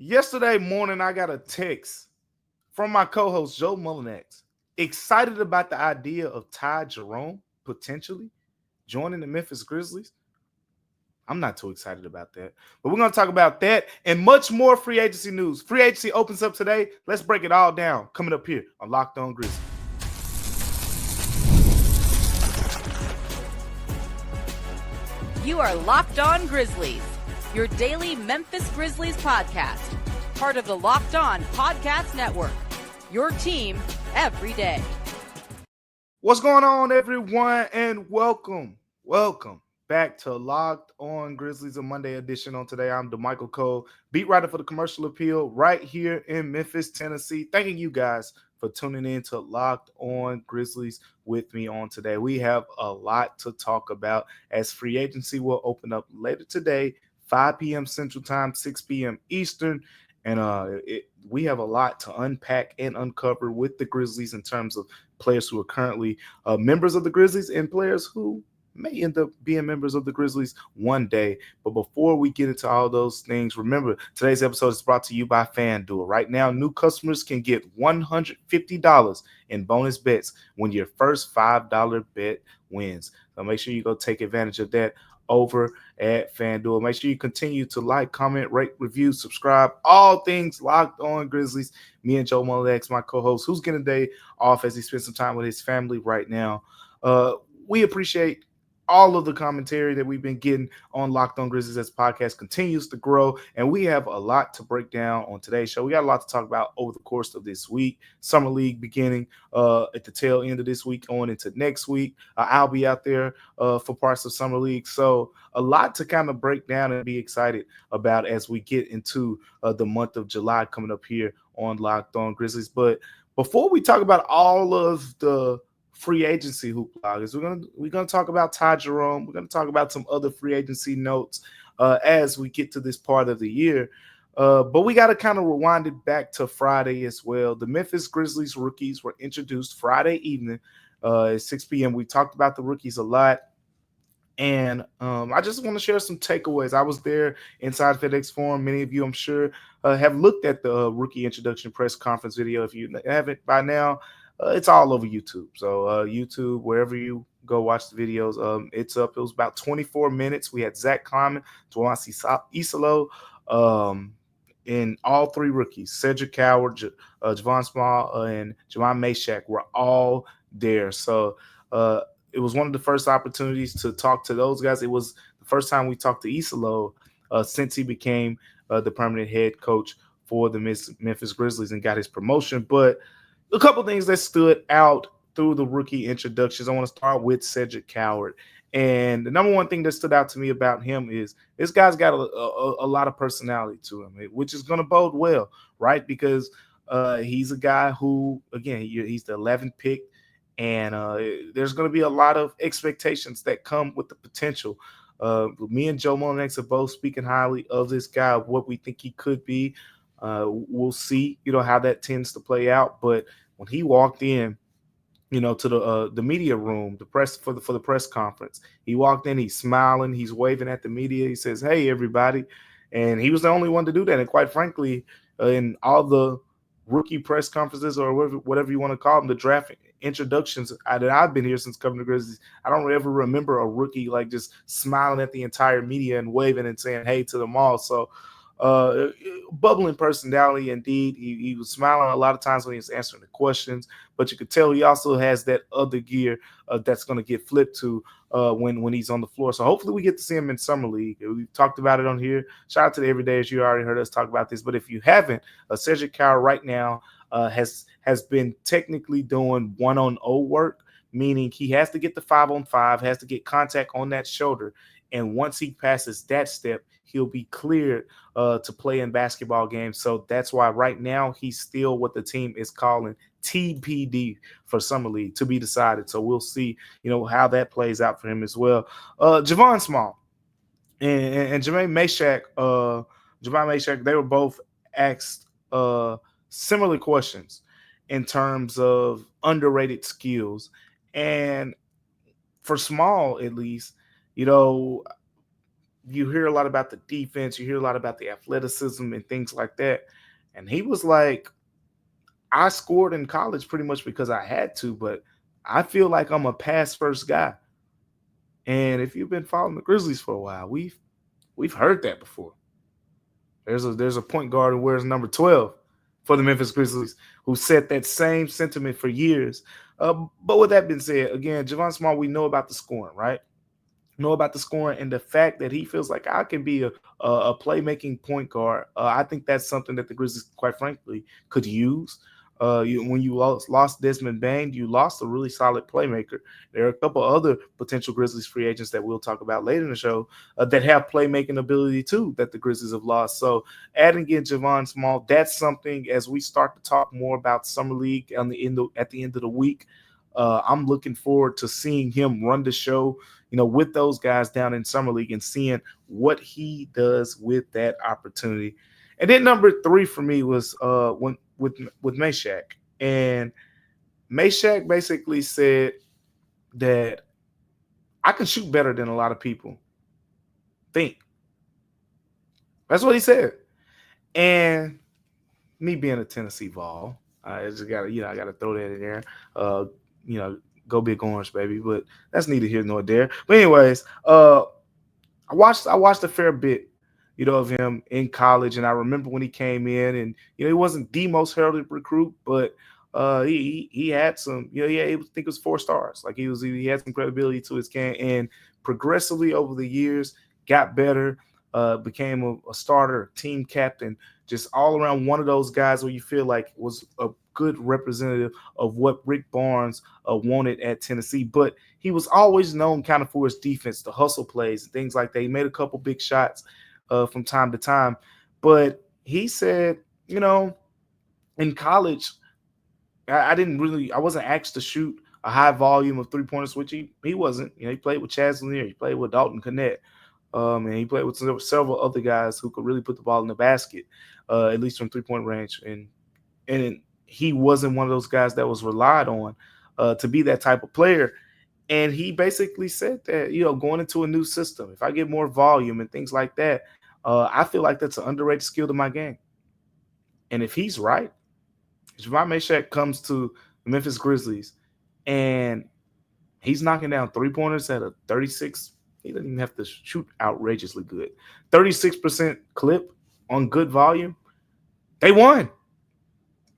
Yesterday morning, I got a text from my co-host Joe Mullinax, excited about the idea of Ty Jerome potentially joining the Memphis Grizzlies. I'm not too excited about that, but we're going to talk about that and much more free agency news. Free agency opens up today. Let's break it all down. Coming up here on Locked On Grizzlies. You are Locked On Grizzlies, your daily Memphis Grizzlies podcast, part of the Locked On Podcast Network, your team every day. What's going on, everyone, and welcome back to Locked On Grizzlies, a Monday edition. On today, I'm Damichael Cole, beat writer for the Commercial Appeal right here in Memphis, Tennessee. Thanking you guys for tuning in to Locked On Grizzlies with me on today. We have a lot to talk about as free agency will open up later today, 5 p.m. Central Time, 6 p.m. Eastern. And we have a lot to unpack and uncover with the Grizzlies in terms of players who are currently members of the Grizzlies and players who may end up being members of the Grizzlies one day. But before we get into all those things, remember, today's episode is brought to you by FanDuel. Right now, new customers can get $150 in bonus bets when your first $5 bet wins. So make sure you go take advantage of that over at FanDuel. Make sure you continue to like, comment, rate, review, subscribe, all things Locked On Grizzlies. Me and Joe Mullinax, my co-host, who's getting a day off as he spends some time with his family right now. We appreciate all of the commentary that we've been getting on Locked On Grizzlies as the podcast continues to grow, and we have a lot to break down on today's show. We got a lot to talk about over the course of this week. Summer League beginning at the tail end of this week on into next week. I'll be out there for parts of Summer League, so a lot to kind of break down and be excited about as we get into the month of July coming up here on Locked On Grizzlies. But before we talk about all of the free agency hoopla, we're gonna talk about Ty Jerome. We're gonna talk about some other free agency notes as we get to this part of the year. But we got to kind of rewind it back to Friday as well. The Memphis Grizzlies rookies were introduced Friday evening at 6 p.m. We talked about the rookies a lot. And I just want to share some takeaways. I was there inside FedEx Forum. Many of you, I'm sure, have looked at the rookie introduction press conference video. If you haven't by now, it's all over YouTube. So YouTube, wherever you go watch the videos, it's up. It was about 24 minutes. We had Zach Kleiman, Dwasi Isalo, and all three rookies, Cedric Coward, Javon Small, and Jamon Mashak were all there. So it was one of the first opportunities to talk to those guys. It was the first time we talked to Isalo since he became the permanent head coach for the Memphis Grizzlies and got his promotion. But a couple things that stood out through the rookie introductions. I want to start with Cedric Coward. And the number one thing that stood out to me about him is this guy's got a lot of personality to him, which is going to bode well, right? Because he's a guy who, again, he's the 11th pick. And there's going to be a lot of expectations that come with the potential. Me and Joe Mullinax are both speaking highly of this guy, of what we think he could be. We'll see, how that tends to play out. But when he walked in, to the media room, the press for the press conference, he walked in, he's smiling, he's waving at the media. He says, "Hey, everybody," and he was the only one to do that. And quite frankly, in all the rookie press conferences or whatever you want to call them, the draft introductions that I've been here since covering the Grizzlies, I don't ever remember a rookie like just smiling at the entire media and waving and saying hey to them all. So bubbling personality indeed. He was smiling a lot of times when he was answering the questions, but you could tell he also has that other gear that's going to get flipped to when he's on the floor. So hopefully we get to see him in Summer League. We've talked about it on here. Shout out to the Everydayers. You already heard us talk about this, but if you haven't, Cedric Coward right now has been technically doing 1-on-0 work, meaning he has to get the 5-on-5, has to get contact on that shoulder. And once he passes that step, he'll be cleared to play in basketball games. So that's why right now he's still what the team is calling TPD for Summer League, to be decided. So we'll see, how that plays out for him as well. Javon Small and Jermaine Mashak, they were both asked similar questions in terms of underrated skills. And for Small, at least, you hear a lot about the defense, you hear a lot about the athleticism and things like that. And he was like, I scored in college pretty much because I had to, but I feel like I'm a pass first guy. And if you've been following the Grizzlies for a while, we've heard that before. There's a point guard who wears number 12 for the Memphis Grizzlies who said that same sentiment for years. But with that being said, again, Javon Small, we know about the scoring, right? Know about the scoring and the fact that he feels like I can be a playmaking point guard. I think that's something that the Grizzlies, quite frankly, could use. When you lost Desmond Bane, you lost a really solid playmaker. There are a couple other potential Grizzlies free agents that we'll talk about later in the show that have playmaking ability too that the Grizzlies have lost. So adding in Javon Small, that's something as we start to talk more about Summer League at the end of the week. I'm looking forward to seeing him run the show, with those guys down in Summer League and seeing what he does with that opportunity. And then number 3 for me was when with Meshack. And Meshack basically said that I can shoot better than a lot of people think. That's what he said. And me being a Tennessee Vol, I just gotta throw that in there. You know, go Big Orange, baby. But that's neither here nor there. But anyways, I watched a fair bit, of him in college, and I remember when he came in, and he wasn't the most heralded recruit, but he had some, I think it was 4 stars. Like he had some credibility to his game, and progressively over the years got better, became a starter, team captain, just all around one of those guys where you feel like was a good representative of what Rick Barnes wanted at Tennessee. But he was always known kind of for his defense, the hustle plays, and things like that. He made a couple big shots from time to time. But he said, in college, I wasn't asked to shoot a high volume of 3-pointers, which he wasn't. He played with Chaz Lanier, he played with Dalton Connett, and he played with several other guys who could really put the ball in the basket, at least from 3-point range. And he wasn't one of those guys that was relied on to be that type of player. And he basically said that, going into a new system, if I get more volume and things like that, I feel like that's an underrated skill to my game. And if he's right, Javon Meshack comes to the Memphis Grizzlies and he's knocking down 3-pointers at a 36. He doesn't even have to shoot outrageously good. 36% clip on good volume. They won.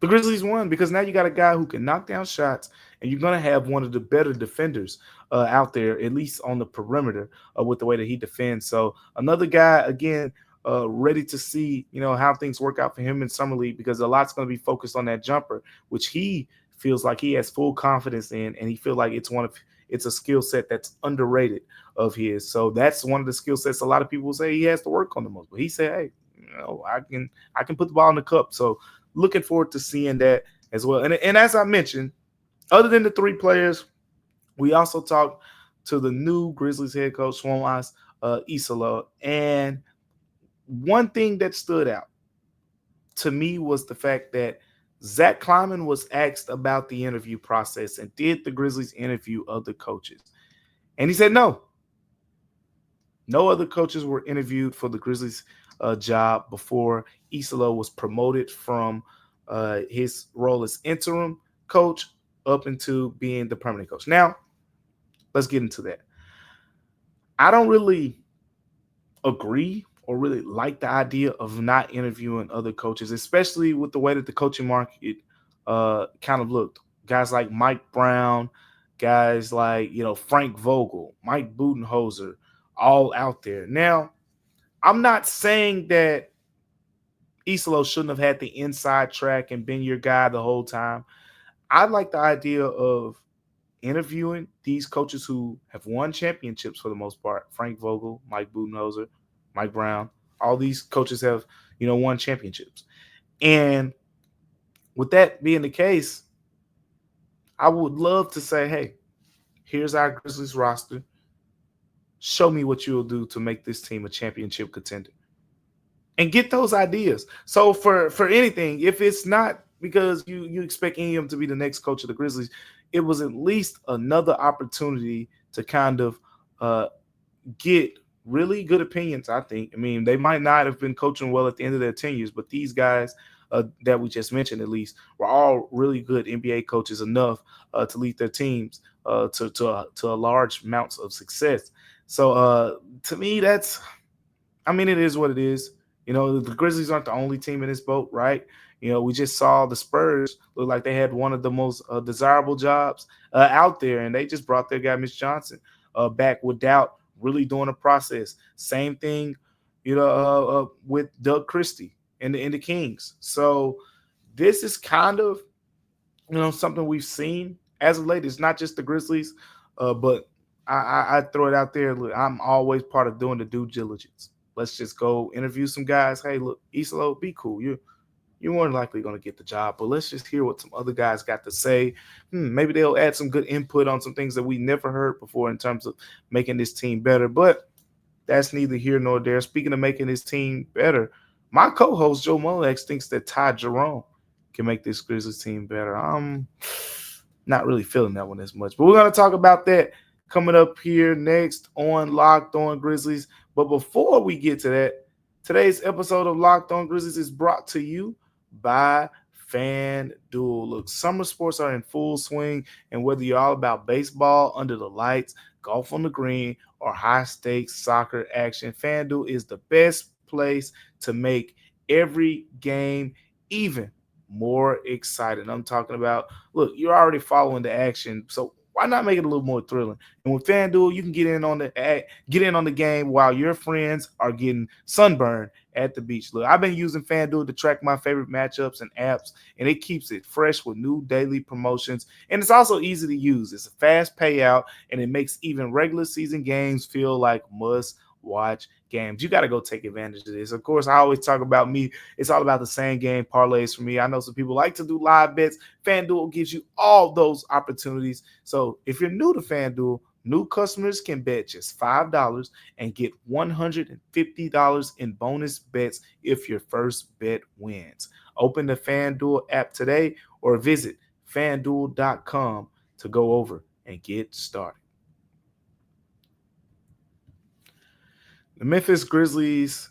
The Grizzlies won because now you got a guy who can knock down shots, and you're going to have one of the better defenders out there, at least on the perimeter, with the way that he defends. So another guy, again, ready to see, how things work out for him in Summer League, because a lot's going to be focused on that jumper, which he feels like he has full confidence in, and he feels like it's a skill set that's underrated of his. So that's one of the skill sets a lot of people say he has to work on the most. But he said, hey, I can put the ball in the cup. So looking forward to seeing that as well. And as I mentioned, other than the 3 players, we also talked to the new Grizzlies head coach, Swanwise Isola. And one thing that stood out to me was the fact that Zach Kleiman was asked about the interview process and did the Grizzlies interview other coaches. And he said no. No other coaches were interviewed for the Grizzlies job before Isola was promoted from his role as interim coach up into being the permanent coach. Now, let's get into that. I don't really agree or really like the idea of not interviewing other coaches, especially with the way that the coaching market kind of looked. Guys like Mike Brown, guys like, Frank Vogel, Mike Budenholzer, all out there. Now, I'm not saying that Isola shouldn't have had the inside track and been your guy the whole time. I like the idea of interviewing these coaches who have won championships for the most part. Frank Vogel, Mike Budenholzer, Mike Brown, all these coaches have, won championships. And with that being the case, I would love to say, hey, here's our Grizzlies roster. Show me what you'll do to make this team a championship contender. And get those ideas. So for anything, if it's not because you expect him to be the next coach of the Grizzlies, it was at least another opportunity to kind of get really good opinions, I think. I mean, they might not have been coaching well at the end of their tenures, but these guys that we just mentioned, at least, were all really good NBA coaches enough to lead their teams to a large amounts of success. So to me, I mean, it is what it is. The Grizzlies aren't the only team in this boat, right? We just saw the Spurs look like they had one of the most desirable jobs out there, and they just brought their guy, Mitch Johnson, back without really doing a process. Same thing, with Doug Christie and the Kings. So this is kind of, something we've seen as of late. It's not just the Grizzlies, but I throw it out there. Look, I'm always part of doing the due diligence. Let's just go interview some guys. Hey, look, Isolo, be cool. You're more than likely going to get the job, but let's just hear what some other guys got to say. Maybe they'll add some good input on some things that we never heard before in terms of making this team better. But that's neither here nor there. Speaking of making this team better, my co-host Joe Molex thinks that Ty Jerome can make this Grizzlies team better. I'm not really feeling that one as much, but we're going to talk about that coming up here next on Locked On Grizzlies. But before we get to that, today's episode of Locked On Grizzlies is brought to you by FanDuel. Look, summer sports are in full swing, and whether you're all about baseball under the lights, golf on the green, or high-stakes soccer action, FanDuel is the best place to make every game even more exciting. I'm talking about, look, you're already following the action, so why not make it a little more thrilling? And with FanDuel, you can get in on the game while your friends are getting sunburned at the beach. Look, I've been using FanDuel to track my favorite matchups and apps, and it keeps it fresh with new daily promotions. And it's also easy to use. It's a fast payout, and it makes even regular season games feel like must-watch games. You got to go take advantage of this. Of course, I always talk about me. It's all about the same game parlays for me. I know some people like to do live bets. FanDuel gives you all those opportunities. So if you're new to FanDuel, new customers can bet just $5 and get $150 in bonus bets if your first bet wins. Open the FanDuel app today or visit FanDuel.com to go over and get started. The Memphis Grizzlies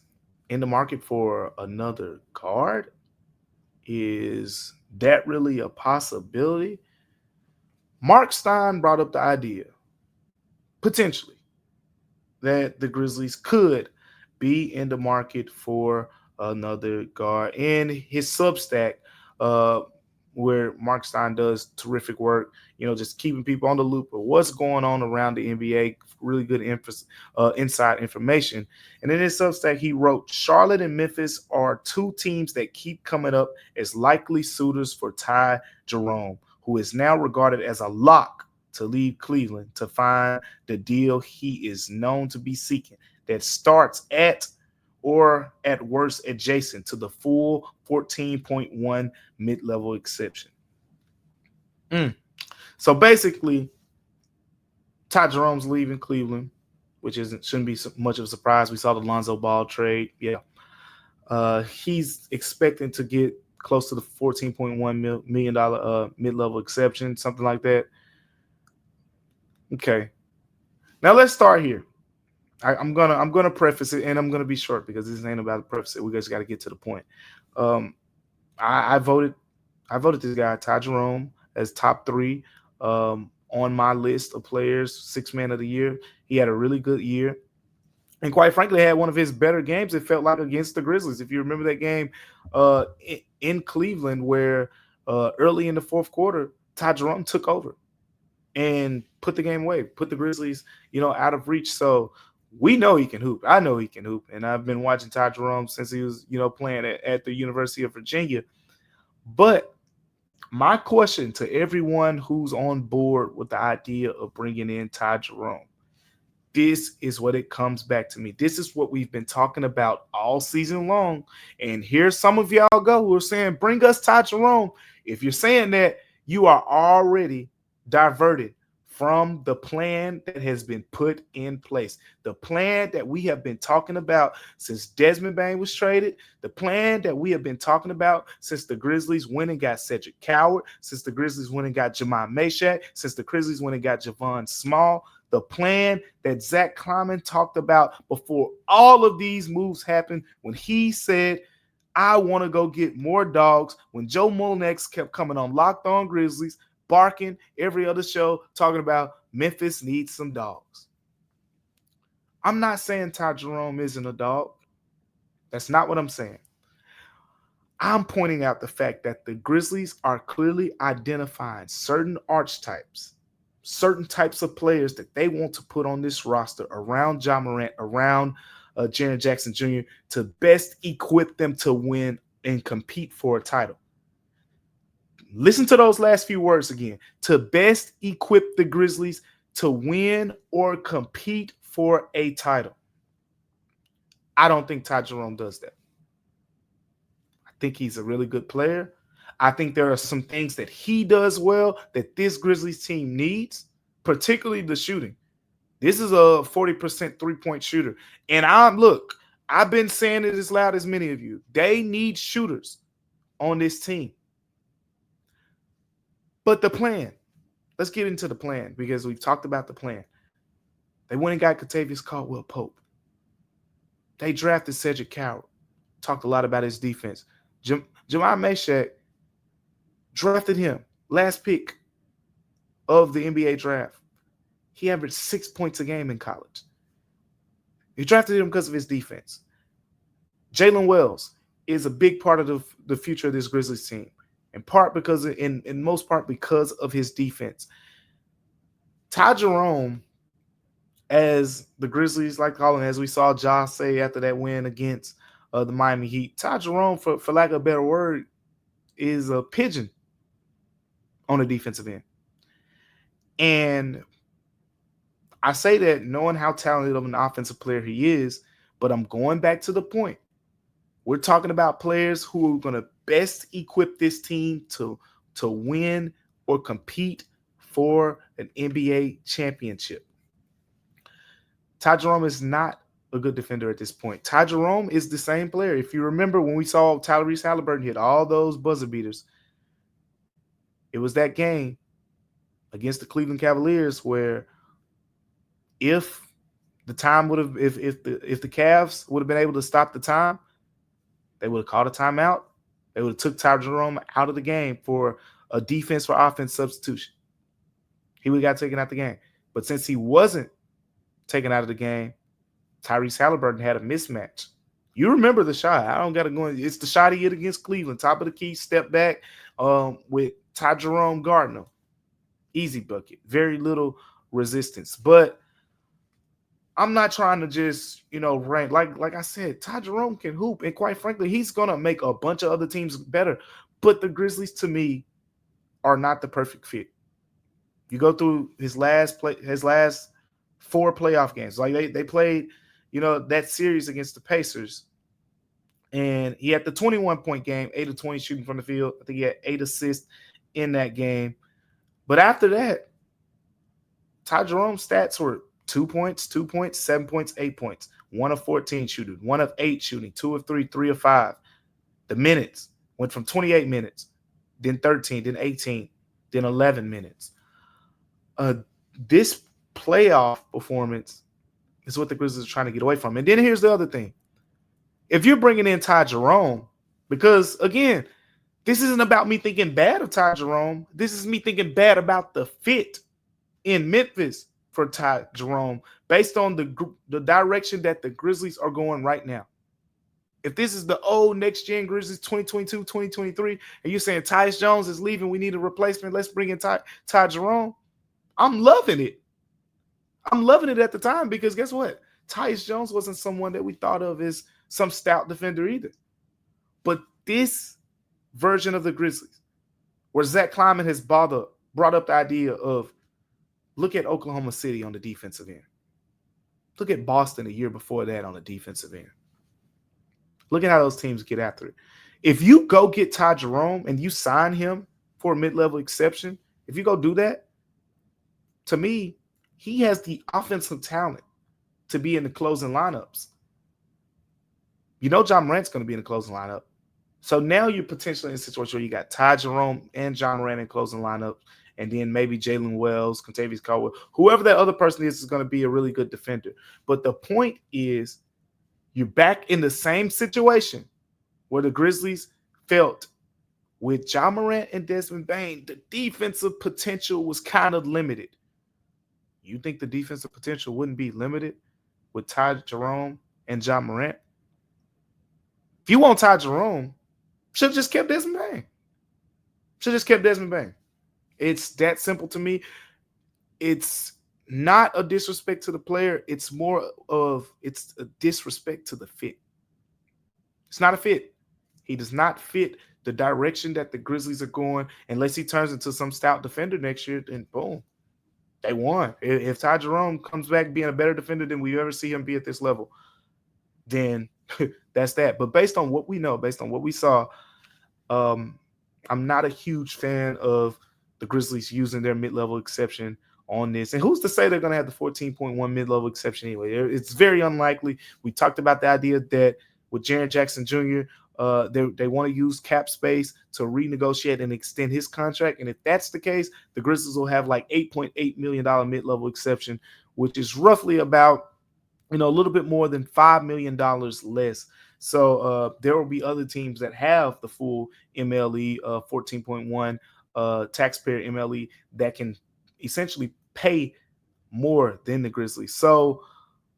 in the market for another guard. Is that really a possibility? Mark Stein brought up the idea, potentially, that the Grizzlies could be in the market for another guard. In his Substack, where Mark Stein does terrific work, just keeping people on the loop of what's going on around the NBA, really good inside information. And in his Substack, he wrote, Charlotte and Memphis are two teams that keep coming up as likely suitors for Ty Jerome, who is now regarded as a lock to leave Cleveland to find the deal he is known to be seeking that starts at or at worst adjacent to the full 14.1 mid-level exception. So basically, Ty Jerome's leaving Cleveland, which shouldn't be much of a surprise. We saw the Lonzo Ball trade. Yeah. He's expecting to get close to the $14.1 million mid-level exception, something like that. Okay. Now let's start here. I'm gonna preface it, and I'm gonna be short because this ain't about the preface it. We just got to get to the point. I voted this guy Ty Jerome as top 3 on my list of players, 6th man of the year. He had a really good year, and quite frankly, had one of his better games. It felt like against the Grizzlies. If you remember that game in Cleveland, where early in the fourth quarter, Ty Jerome took over and put the game away, put the Grizzlies, out of reach. So we know he can hoop. I know he can hoop. And I've been watching Ty Jerome since he was, playing at the University of Virginia. But my question to everyone who's on board with the idea of bringing in Ty Jerome, this is what it comes back to me. This is what we've been talking about all season long. And here's some of y'all go who are saying, bring us Ty Jerome. If you're saying that, you are already diverted from the plan that has been put in place. The plan that we have been talking about since Desmond Bane was traded. The plan that we have been talking about since the Grizzlies went and got Cedric Coward, since the Grizzlies went and got Jamal Meshack, since the Grizzlies went and got Javon Small. the plan that Zach Kleiman talked about before all of these moves happened, when he said, I want to go get more dogs, when Joe Mullinax kept coming on Locked On Grizzlies, barking every other show, talking about Memphis needs some dogs. I'm not saying Ty Jerome isn't a dog. That's not what I'm saying. I'm pointing out the fact that the Grizzlies are clearly identifying certain archetypes, certain types of players that they want to put on this roster around Ja Morant, around Jaren Jackson Jr. to best equip them to win and compete for a title. Listen to those last few words again. To best equip the Grizzlies to win or compete for a title. I don't think Ty Jerome does that. I think he's a really good player. I think there are some things that he does well that this Grizzlies team needs, particularly the shooting. This is a 40% three-point shooter. And I've been saying it as loud as many of you. They need shooters on this team. But the plan, let's get into the plan because we've talked about the plan. They went and got Kentavious Caldwell-Pope. They drafted Cedric Coward. Talked a lot about his defense. Jamal Meshack drafted him, last pick of the NBA draft. He averaged 6 points a game in college. He drafted him because of his defense. Jalen Wells is a big part of the future of this Grizzlies team, in most part because of his defense. Ty Jerome, as the Grizzlies like calling, as we saw Ja say after that win against the Miami Heat, Ty Jerome, for lack of a better word, is a pigeon on the defensive end. And I say that knowing how talented of an offensive player he is, but I'm going back to the point. We're talking about players who are going to best equip this team to win or compete for an NBA championship. Ty Jerome is not a good defender at this point. Ty Jerome is the same player. If you remember when we saw Tyrese Halliburton hit all those buzzer beaters, it was that game against the Cleveland Cavaliers where if the Cavs would have been able to stop the time, they would have called a timeout. They would have took Ty Jerome out of the game for a defense for offense substitution. He would have got taken out of the game. But since he wasn't taken out of the game, Tyrese Halliburton had a mismatch. You remember the shot. I don't got to go in. It's the shot he hit against Cleveland. Top of the key, step back with Ty Jerome Gardner. Easy bucket. Very little resistance. But I'm not trying to just, rank. Like I said, Ty Jerome can hoop. And quite frankly, he's going to make a bunch of other teams better. But the Grizzlies, to me, are not the perfect fit. You go through his last 4 playoff games. Like they played, that series against the Pacers. And he had the 21-point game, 8 of 20 shooting from the field. I think he had 8 assists in that game. But after that, Ty Jerome's stats were 2 points, 2 points, 7 points, 8 points, 1 of 14 shooting, 1 of 8 shooting, 2 of 3, 3 of 5. The minutes went from 28 minutes, then 13, then 18, then 11 minutes. This playoff performance is what the Grizzlies are trying to get away from. And then here's the other thing. If you're bringing in Ty Jerome, because, again, this isn't about me thinking bad of Ty Jerome. This is me thinking bad about the fit in Memphis for Ty Jerome based on the direction that the Grizzlies are going right now. If this is the old next-gen Grizzlies 2022, 2023, and you're saying Tyus Jones is leaving, we need a replacement, let's bring in Ty Jerome, I'm loving it. I'm loving it at the time because guess what? Tyus Jones wasn't someone that we thought of as some stout defender either. But this version of the Grizzlies, where Zach Kleiman has brought up the idea of, look at Oklahoma City on the defensive end. Look at Boston a year before that on the defensive end. Look at how those teams get after it. If you go get Ty Jerome and you sign him for a mid-level exception, if you go do that, to me, he has the offensive talent to be in the closing lineups. John Morant's going to be in the closing lineup. So now you're potentially in a situation where you got Ty Jerome and John Morant in closing lineup, and then maybe Jalen Wells, Contavious Caldwell, whoever that other person is going to be a really good defender. But the point is, you're back in the same situation where the Grizzlies felt with Ja Morant and Desmond Bane, the defensive potential was kind of limited. You think the defensive potential wouldn't be limited with Ty Jerome and Ja Morant? If you want Ty Jerome, should have just kept Desmond Bane. Should have just kept Desmond Bane. It's that simple to me. It's not a disrespect to the player. It's a disrespect to the fit. It's not a fit. He does not fit the direction that the Grizzlies are going. Unless he turns into some stout defender next year, then boom, they won. If Ty Jerome comes back being a better defender than we ever see him be at this level, then that's that. But based on what we know, based on what we saw, I'm not a huge fan of the Grizzlies using their mid-level exception on this. And who's to say they're going to have the 14.1 mid-level exception anyway? It's very unlikely. We talked about the idea that with Jaren Jackson Jr., they want to use cap space to renegotiate and extend his contract. And if that's the case, the Grizzlies will have like $8.8 million mid-level exception, which is roughly about, a little bit more than $5 million less. So there will be other teams that have the full MLE 14.1 taxpayer MLE that can essentially pay more than the Grizzlies. So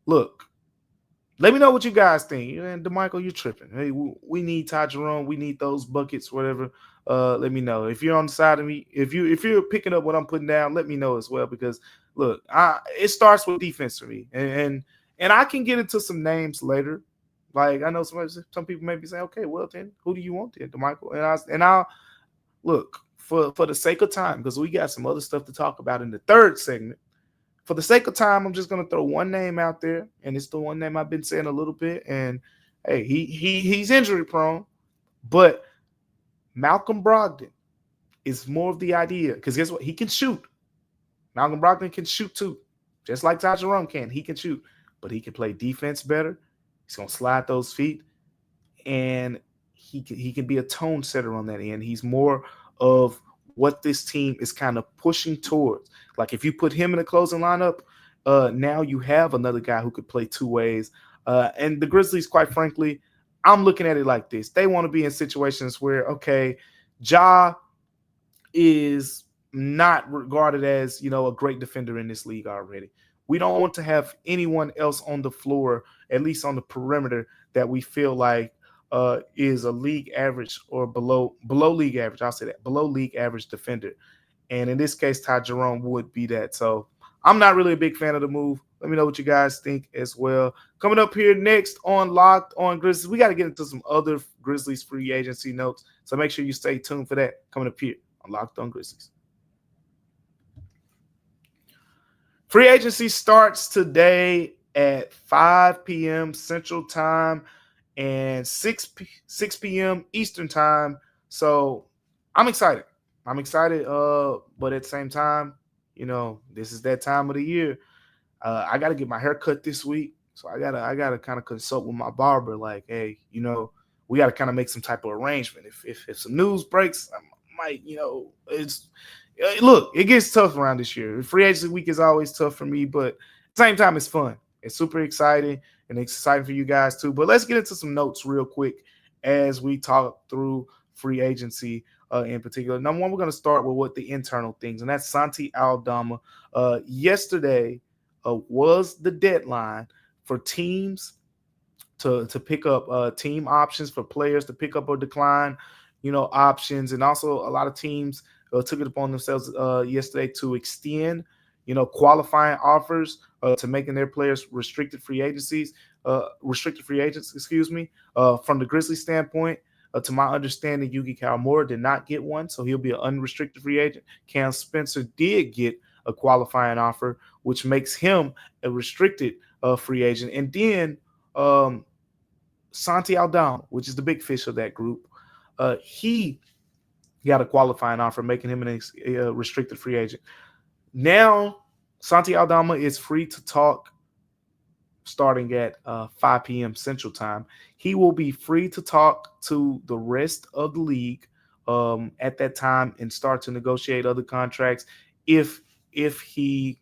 look, let me know what you guys think. And Damichael, you're tripping. Hey, we need Ty Jerome. We need those buckets, whatever. Let me know. If you're on the side of me, if you're picking up what I'm putting down, let me know as well. Because look, it starts with defense for me. And I can get into some names later. Like I know some people may be saying, okay, well then, who do you want then, Damichael? And I'll look for the sake of time, because we got some other stuff to talk about in the third segment. For the sake of time, I'm just gonna throw one name out there, and it's the one name I've been saying a little bit. And hey, he's injury prone, but Malcolm Brogdon is more of the idea, because guess what? He can shoot. Malcolm Brogdon can shoot too, just like Ty Jerome can. He can shoot, but he can play defense better. He's gonna slide those feet, and he can be a tone setter on that end. He's more of what this team is kind of pushing towards. Like if you put him in the closing lineup, now you have another guy who could play two ways. And the Grizzlies, quite frankly, I'm looking at it like this. They want to be in situations where, okay, Ja is not regarded as, a great defender in this league already. We don't want to have anyone else on the floor, at least on the perimeter, that we feel like is a league average or below league average. I'll say that, below league average defender. And in this case, Ty Jerome would be that. So I'm not really a big fan of the move. Let me know what you guys think as well. Coming up here next on Locked on Grizzlies, we got to get into some other Grizzlies free agency notes. So make sure you stay tuned for that coming up here on Locked on Grizzlies. Free agency starts today at 5 p.m. Central Time and 6 p.m. Eastern Time. So I'm excited. But at the same time, this is that time of the year. I got to get my hair cut this week. So I gotta kind of consult with my barber. Like, hey, we got to kind of make some type of arrangement. If some news breaks, I might, look, it gets tough around this year. Free agency week is always tough for me, but at the same time, it's fun. It's super exciting, and it's exciting for you guys too. But let's get into some notes real quick as we talk through free agency in particular. Number one, we're going to start with what the internal things, and that's Santi Aldama. Yesterday was the deadline for teams to pick up team options, for players to pick up or decline, options. And also a lot of teams took it upon themselves yesterday to extend, qualifying offers to making their players restricted free agents, From the Grizzlies standpoint, to my understanding, Yugi Kawamura did not get one, so he'll be an unrestricted free agent. Cam Spencer did get a qualifying offer, which makes him a restricted free agent. And then Santi Aldama, which is the big fish of that group, he got a qualifying offer, making him a restricted free agent. Now, Santi Aldama is free to talk starting at 5 p.m. Central Time. He will be free to talk to the rest of the league at that time and start to negotiate other contracts if he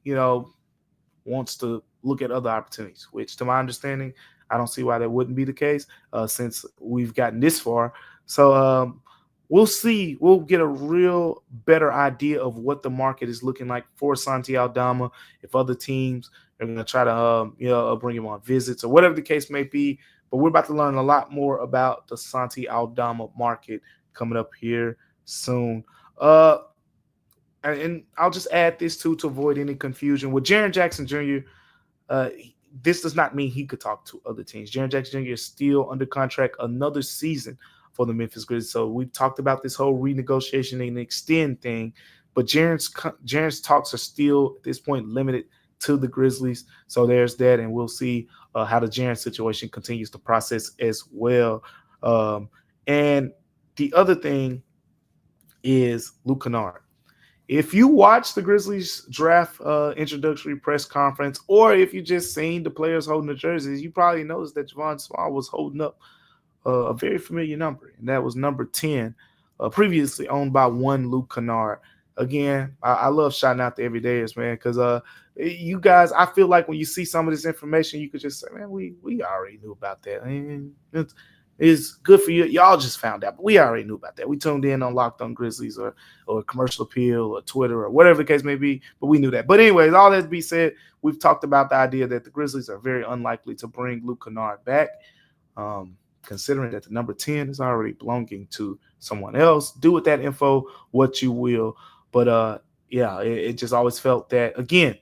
wants to look at other opportunities, which to my understanding, I don't see why that wouldn't be the case since we've gotten this far. So we'll see. We'll get a real better idea of what the market is looking like for Santi Aldama, if other teams are going to try to bring him on visits or whatever the case may be. But we're about to learn a lot more about the Santi Aldama market coming up here soon. And I'll just add this too to avoid any confusion. With Jaren Jackson Jr., uh, this does not mean he could talk to other teams. Jaren Jackson Jr. is still under contract another season for the Memphis Grizzlies. So we've talked about this whole renegotiation and extend thing, but Jaren's talks are still at this point limited to the Grizzlies. So there's that, and we'll see how the Jaren situation continues to process as well. And the other thing is Luke Kennard. If you watch the Grizzlies draft introductory press conference, or if you just seen the players holding the jerseys, you probably noticed that Javon Small was holding up a very familiar number, and that was number 10, previously owned by one Luke Kennard. Again, I love shouting out the everydayers, man, because you guys, I feel like when you see some of this information, you could just say, man, we already knew about that. And it's good for you. Y'all just found out, but we already knew about that. We tuned in on Locked On Grizzlies or Commercial Appeal or Twitter or whatever the case may be, but we knew that. But anyways, all that to be said, we've talked about the idea that the Grizzlies are very unlikely to bring Luke Kennard back, considering that the number 10 is already belonging to someone else. Do with that info what you will. But it just always felt that, again,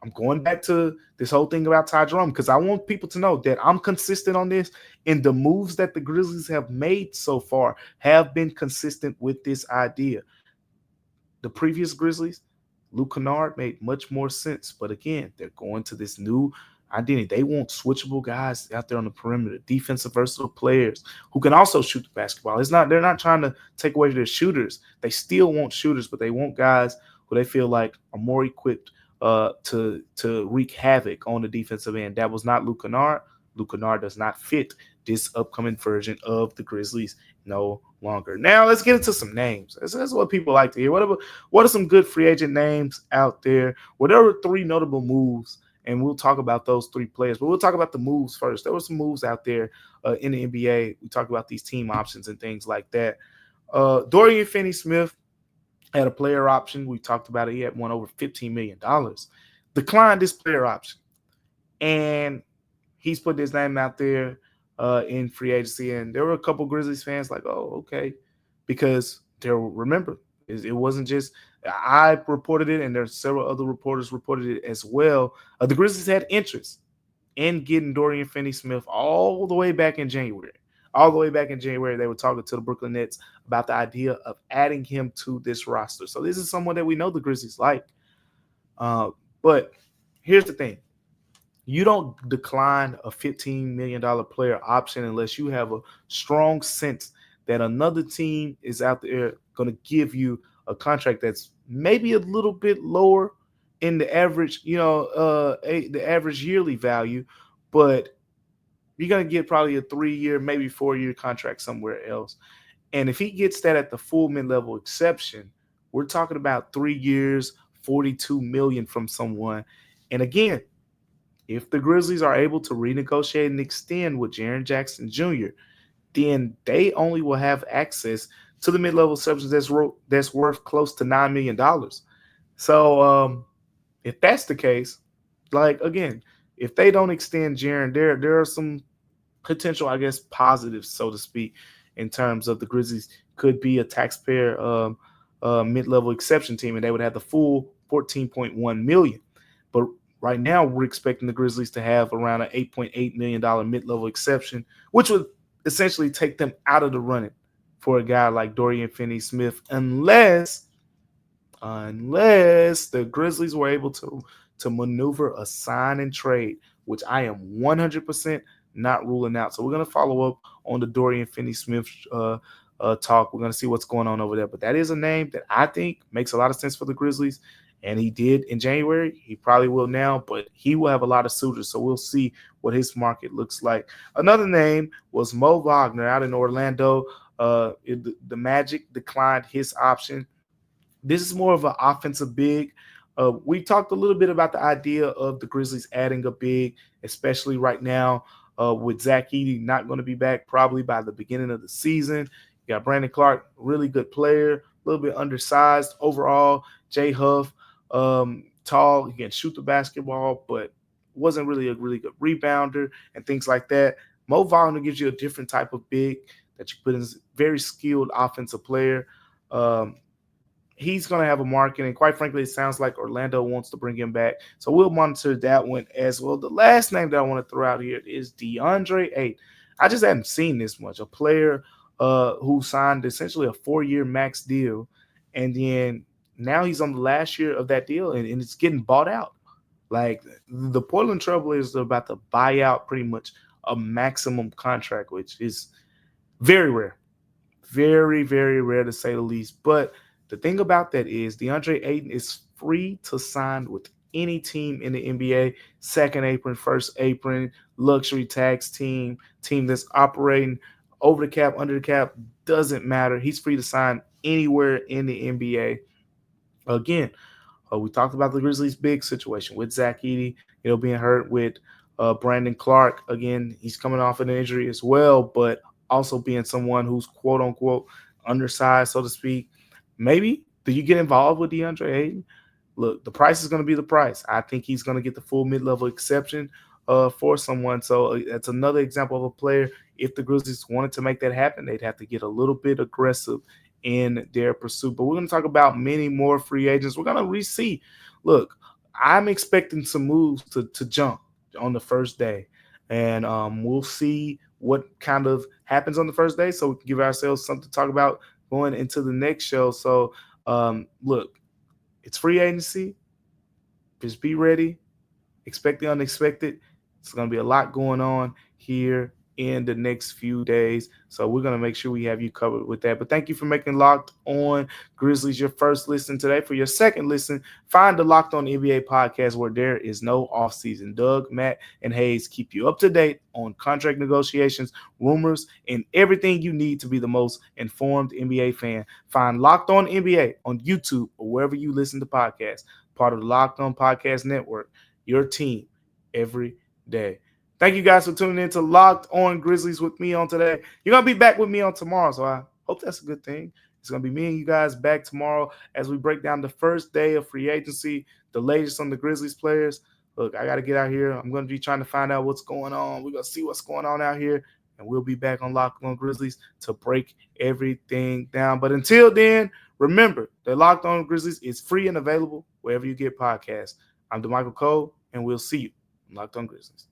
I'm going back to this whole thing about Ty Jerome because I want people to know that I'm consistent on this, and the moves that the Grizzlies have made so far have been consistent with this idea. The previous Grizzlies, Luke Kennard made much more sense, but again, they're going to this new identity. They want switchable guys out there on the perimeter, defensive versatile players who can also shoot the basketball. They're not trying to take away their shooters. They still want shooters, but they want guys who they feel like are more equipped to wreak havoc on the defensive end. That was not Luke Kennard. Luke Kennard does not fit this upcoming version of the Grizzlies no longer. Now let's get into some names. That's what people like to hear. What are some good free agent names out there? What are 3 notable moves? And we'll talk about those 3 players, but we'll talk about the moves first. There were some moves out there in the NBA. We talked about these team options and things like that. Dorian Finney-Smith had a player option. We talked about it. He had one over $15 million. Declined this player option. And he's put his name out there in free agency. And there were a couple Grizzlies fans like, oh, okay. Because remember, it wasn't just I reported it, and there's several other reporters reported it as well. The Grizzlies had interest in getting Dorian Finney-Smith all the way back in January. All the way back in January, they were talking to the Brooklyn Nets about the idea of adding him to this roster. So this is someone that we know the Grizzlies like. But here's the thing. You don't decline a $15 million player option unless you have a strong sense that another team is out there going to give you a contract that's maybe a little bit lower in the average, the average yearly value, but you're going to get probably a 3-year, maybe 4-year contract somewhere else. And if he gets that at the full mid-level exception, we're talking about 3 years, $42 million from someone. And again, if the Grizzlies are able to renegotiate and extend with Jaren Jackson Jr., then they only will have access to the mid-level exceptions that's worth close to $9 million. So if that's the case, like, again, if they don't extend Jaren, there are some potential, I guess, positives, so to speak, in terms of the Grizzlies could be a taxpayer mid-level exception team, and they would have the full $14.1 million. But right now, we're expecting the Grizzlies to have around an $8.8 million mid-level exception, which would essentially take them out of the running for a guy like Dorian Finney-Smith, unless the Grizzlies were able to maneuver a sign and trade, which I am 100% not ruling out. So we're going to follow up on the Dorian Finney-Smith talk. We're going to see what's going on over there. But that is a name that I think makes a lot of sense for the Grizzlies. And he did in January. He probably will now, but he will have a lot of suitors. So we'll see what his market looks like. Another name was Mo Wagner out in Orlando. The Magic declined his option. This is more of an offensive big. We talked a little bit about the idea of the Grizzlies adding a big, especially right now with Zach Edey not going to be back probably by the beginning of the season. You got Brandon Clark, really good player, a little bit undersized overall. Jay Huff, tall, he can shoot the basketball, but wasn't really a really good rebounder and things like that. Mo Wagner gives you a different type of big that you put in, very skilled offensive player. Um, he's going to have a market, and quite frankly, it sounds like Orlando wants to bring him back. So we'll monitor that one as well. The last name that I want to throw out here is DeAndre Ayton. I just haven't seen this much. A player who signed essentially a 4-year max deal, and then now he's on the last year of that deal, and it's getting bought out. Like the Portland Trailblazers are about to buy out pretty much a maximum contract, which is very rare. Very, very rare to say the least. But the thing about that is DeAndre Ayton is free to sign with any team in the NBA, second apron, first apron, luxury tax team that's operating over the cap, under the cap, doesn't matter. He's free to sign anywhere in the NBA. Again, we talked about the Grizzlies' big situation with Zach Edey, being hurt with Brandon Clark. Again, he's coming off an injury as well, but also being someone who's quote unquote undersized, so to speak. Maybe do you get involved with DeAndre Ayton? Look, the price is going to be the price. I think he's going to get the full mid-level exception for someone. So that's another example of a player. If the Grizzlies wanted to make that happen, they'd have to get a little bit aggressive in their pursuit. But we're going to talk about many more free agents. We're going to re-see. Look, I'm expecting some moves to jump on the first day. And we'll see what kind of happens on the first day so we can give ourselves something to talk about going into the next show. So, look, it's free agency. Just be ready. Expect the unexpected. It's going to be a lot going on here in the next few days. So we're going to make sure we have you covered with that. But thank you for making Locked On Grizzlies your first listen today. For your second listen, find the Locked On NBA podcast where there is no offseason. Doug, Matt, and Hayes keep you up to date on contract negotiations, rumors, and everything you need to be the most informed NBA fan. Find Locked On NBA on YouTube or wherever you listen to podcasts. Part of the Locked On Podcast Network. Your team every day. Thank you guys for tuning in to Locked On Grizzlies with me on today. You're going to be back with me on tomorrow, so I hope that's a good thing. It's going to be me and you guys back tomorrow as we break down the first day of free agency, the latest on the Grizzlies players. Look, I got to get out here. I'm going to be trying to find out what's going on. We're going to see what's going on out here, and we'll be back on Locked On Grizzlies to break everything down. But until then, remember that Locked On Grizzlies is free and available wherever you get podcasts. I'm Damichael Cole, and we'll see you on Locked On Grizzlies.